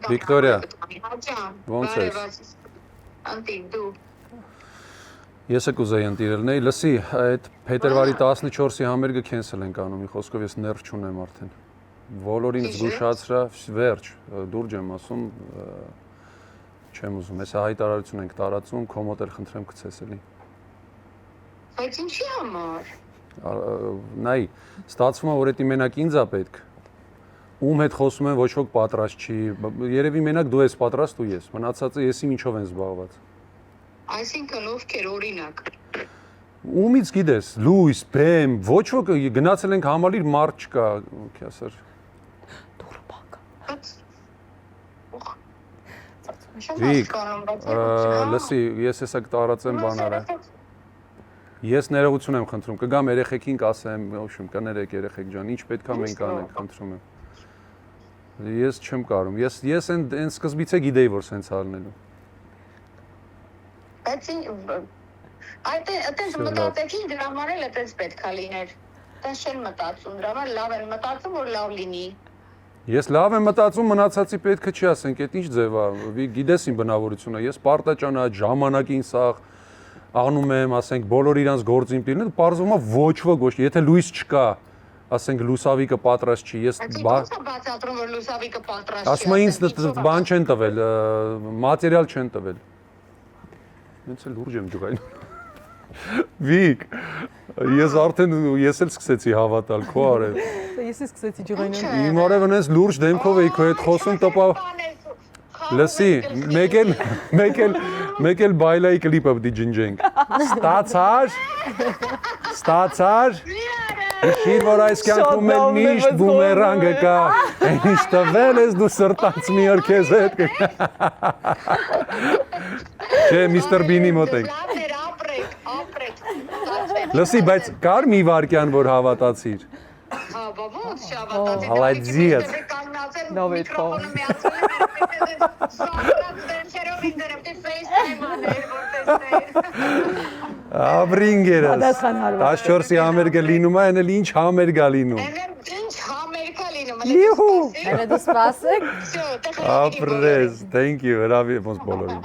Վիկտորիա, ոնց ես։ Անտիկ դու։ Ես կուզեի ընտիրելնեի, լսի, այդ փետրվարի 14-ի համերգը քենսել ենք անում, մի խոսքով ես ներվ չունեմ արդեն։ Բոլորին զգուշացրա, վերջ, դուրջ եմ ասում, չեմ ուզում, հեսա հայտարարություն ենք տարածում, քո մոտ էլ խնդրեմ գցես էլի։ Բայց ինչի համար։ Նայ, ստացվում է, որ դա մենակ ինձ է պետք։ Ում հետ խոսում եմ ոչ ոք պատրաստ չի, երևի մենակ դու ես պատրաստ ու ես, մնացածը եսի ինչով են զբաղված։ Այսինքն ովքեր օրինակ։ Ումից գիտես, լույս, բեմ, ոչ ոք գնացել ենք համալիր մարդ չկա, քյասեր։ Վիկ, լսի, ես հեսա կտարածեմ բանարը։ Ես ներողություն եմ խնդրում, կգամ երեխեքին կասեմ, ոչմ, կներեք երեխեք ջան, ինչ պետքա մենք անենք, խնդրում եմ։ Ես չեմ կարում, ես այն սկզբից է գիտեի, որ սենց արնելու։ Բայց այդպես մտածեցի դրա համար էլ այդպես պետքա լիներ։ Այդպես չեն մտածում, դրա համար լավ են մտածում, որ լավ լինի։ Ես լավ եմ մտածում, մնացածի պետքը չի ասենք, այդ ինչ ձև է, գիտես իմ բնավորությունը, ես պարտաճանա ժամանակին սաղ անում եմ, ասենք բոլոր իրանց գործին տիրն, պարզվում է ոչ ոք, եթե լույս չկա, ասենք լուսավիկը պատրաստ չի, ես բացատրում որ լուսավիկը պատրաստ չի։ Ասում են ինձ բան չեն տվել, մատերիալ չեն տվել։ Ինձ էլ լուրջ եմ ջղային։ Վիկ, ես արդեն ես էլ սկսեցի հավատալ քո արև։ Ես էլ սկսեցի ջղայնալ։ Իմ արևն էս լուրջ դեմքով էի քո հետ խոսում տպա։ Լսի, մեկ էլ բայլայի կլիպը պիտի ջնջենք։ Ստացար։ Հիշիր, որ այս կյանքում էլ միշտ բումերանգը կա։ Այն ինչ տվել ես դու սրտաց մի օր քեզ հետ կգա։ Չէ, միստր Բինի մոտ ենք։ Լսի, բայց կար մի վարքյան, որ հավատացիր։ Հա, ո՞նց չհավատացի։ Հալայձիեց։ Նով է քո։ Աբրինգերս։ 14-ի համերգը լինում է, այն էլ ինչ համերգ է լինում։ Ինչ համերգ է լինում։ Լիհու։ Elə դու սպասեք։ Ապրես, thank you, հրավի ոնց բոլորին։